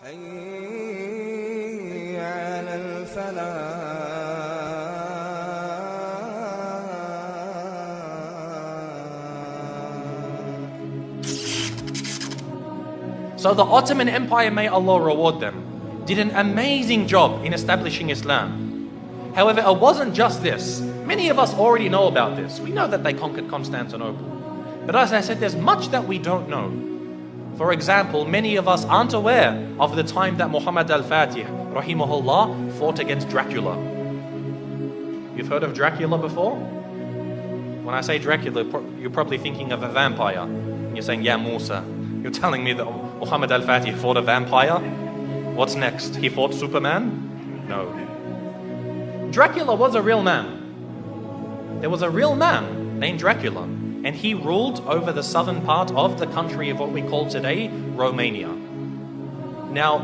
حي على الفلاح. So the Ottoman Empire, may Allah reward them, did an amazing job in establishing Islam. However, it wasn't just this. Many of us already know about this. We know that they conquered Constantinople. But as I said, there's much that we don't know. For example, many of us aren't aware of the time that Muhammad al-Fatih, rahimahullah, fought against Dracula. You've heard of Dracula before? When I say Dracula, you're probably thinking of a vampire. And you're saying, yeah, Musa. You're telling me that Muhammad al-Fatih fought a vampire? What's next? He fought Superman? No. Dracula was a real man. There was a real man named Dracula, and he ruled over the southern part of the country of what we call today Romania. Now,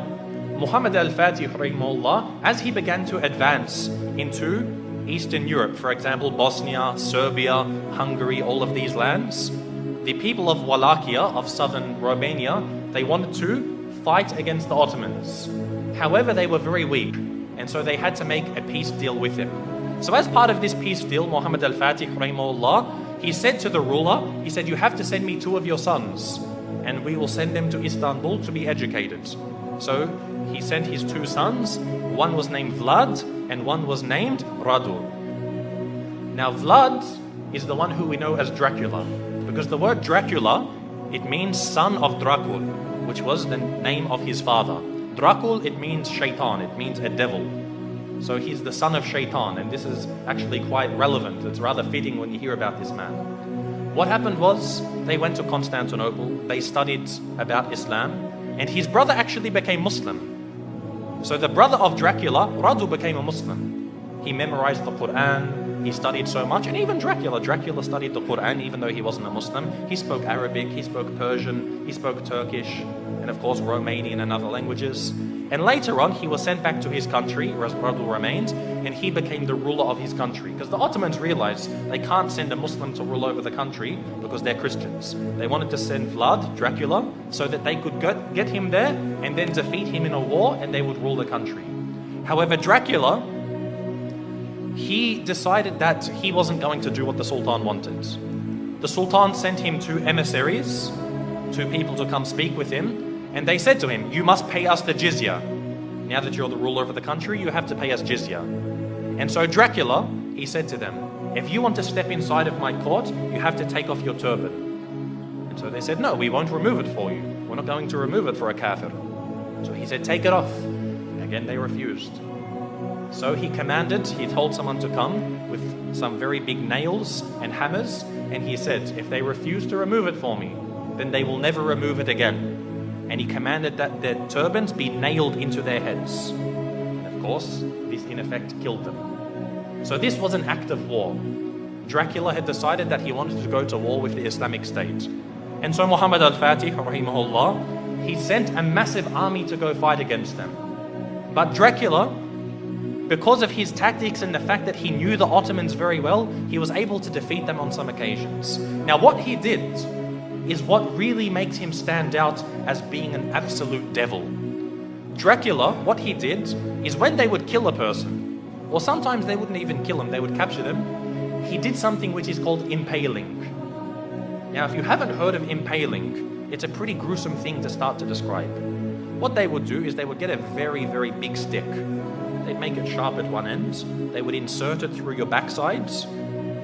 Muhammad al-Fatih, rahimahullah, as he began to advance into Eastern Europe, for example, Bosnia, Serbia, Hungary, all of these lands, the people of Wallachia, of southern Romania, they wanted to fight against the Ottomans. However, they were very weak, and so they had to make a peace deal with him. So as part of this peace deal, Muhammad al-Fatih, rahimahullah, he said to the ruler, he said, you have to send me 2 of your sons, and we will send them to Istanbul to be educated. So he sent his 2 sons. One was named Vlad, and one was named Radu. Now Vlad is the one who we know as Dracula, because the word Dracula, it means son of Drakul, which was the name of his father. Drakul, it means shaitan, it means a devil. So he's the son of shaitan, and this is actually quite relevant. It's rather fitting when you hear about this man. What happened was, they went to Constantinople, they studied about Islam, and his brother actually became Muslim. So the brother of Dracula, Radu, became a Muslim. He memorized the Quran, he studied so much, and even Dracula studied the Quran even though he wasn't a Muslim. He spoke Arabic, he spoke Persian, he spoke Turkish, and of course Romanian and other languages. And later on, he was sent back to his country, where Radu remained, and he became the ruler of his country. Because the Ottomans realized they can't send a Muslim to rule over the country because they're Christians. They wanted to send Vlad, Dracula, so that they could get him there and then defeat him in a war, and they would rule the country. However, Dracula, he decided that he wasn't going to do what the Sultan wanted. The Sultan sent him 2 emissaries, 2 people to come speak with him, and they said to him, you must pay us the jizya. Now that you're the ruler of the country, you have to pay us jizya. And so Dracula, he said to them, if you want to step inside of my court, you have to take off your turban. And so they said, no, we won't remove it for you. We're not going to remove it for a kafir. So he said, take it off. Again, they refused. So he told someone to come with some very big nails and hammers, and he said, if they refuse to remove it for me, then they will never remove it again. And he commanded that their turbans be nailed into their heads. And of course, this in effect killed them. So this was an act of war. Dracula had decided that he wanted to go to war with the Islamic State. And so Muhammad al-Fatih, rahimahullah, he sent a massive army to go fight against them. But Dracula, because of his tactics and the fact that he knew the Ottomans very well, he was able to defeat them on some occasions. Now what he did is what really makes him stand out as being an absolute devil. Dracula, what he did is when they would kill a person, or sometimes they wouldn't even kill him, they would capture them, he did something which is called impaling. Now, if you haven't heard of impaling, it's a pretty gruesome thing to start to describe. What they would do is they would get a very, very big stick. They'd make it sharp at one end, they would insert it through your backsides,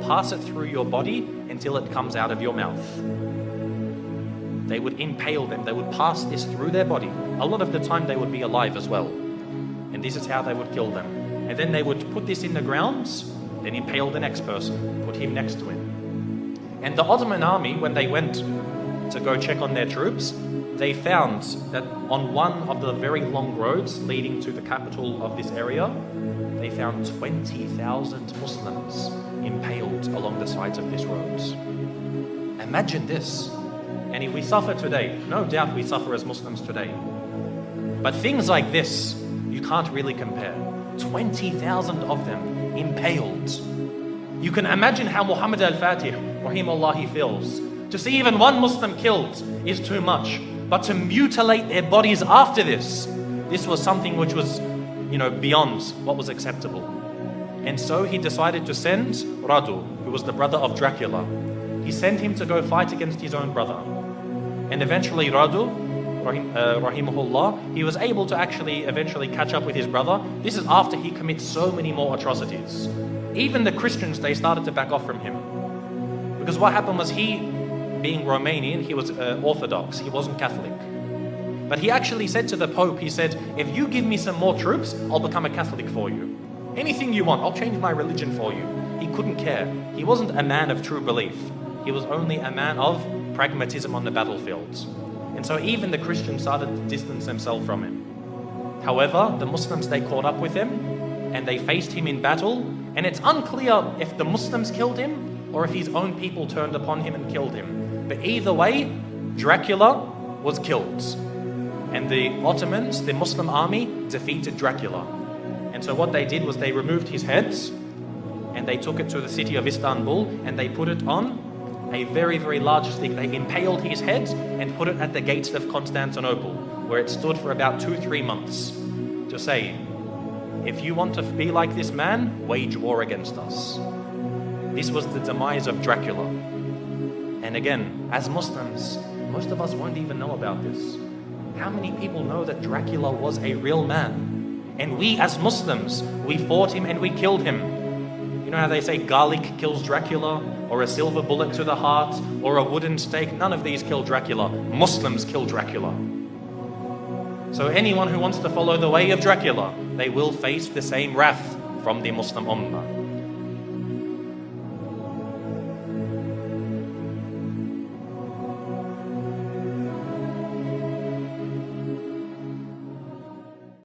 pass it through your body until it comes out of your mouth. They would impale them, they would pass this through their body. A lot of the time they would be alive as well. And this is how they would kill them. And then they would put this in the ground, then impale the next person, put him next to him. And the Ottoman army, when they went to go check on their troops, they found that on one of the very long roads leading to the capital of this area, they found 20,000 Muslims impaled along the sides of this road. Imagine this. And we suffer today. No doubt we suffer as Muslims today. But things like this, you can't really compare. 20,000 of them impaled. You can imagine how Muhammad al-Fatih, rahimahullah, feels. To see even one Muslim killed is too much. But to mutilate their bodies after this, This was something which was, beyond what was acceptable. And so he decided to send Radu, who was the brother of Dracula. He sent him to go fight against his own brother. And eventually Radu, rahimahullah, he was able to actually eventually catch up with his brother. This is after he commits so many more atrocities. Even the Christians, they started to back off from him. Because what happened was he, being Romanian, he was Orthodox, he wasn't Catholic. But he actually said to the Pope, he said, if you give me some more troops, I'll become a Catholic for you. Anything you want, I'll change my religion for you. He couldn't care. He wasn't a man of true belief. He was only a man of pragmatism on the battlefields. And so even the Christians started to distance themselves from him. However, the Muslims, they caught up with him and they faced him in battle. And it's unclear if the Muslims killed him or if his own people turned upon him and killed him. But either way, Dracula was killed. And the Ottomans, the Muslim army, defeated Dracula. And so what they did was they removed his heads and they took it to the city of Istanbul and they put it on a very, very large stick. They impaled his head and put it at the gates of Constantinople, where it stood for about 2-3 months, to say, if you want to be like this man, wage war against us. This was the demise of Dracula. And again, as Muslims, most of us won't even know about this. How many people know that Dracula was a real man? And we as Muslims, we fought him and we killed him. You know how they say garlic kills Dracula, or a silver bullet to the heart, or a wooden stake? None of these kill Dracula. Muslims kill Dracula. So anyone who wants to follow the way of Dracula, they will face the same wrath from the Muslim Ummah.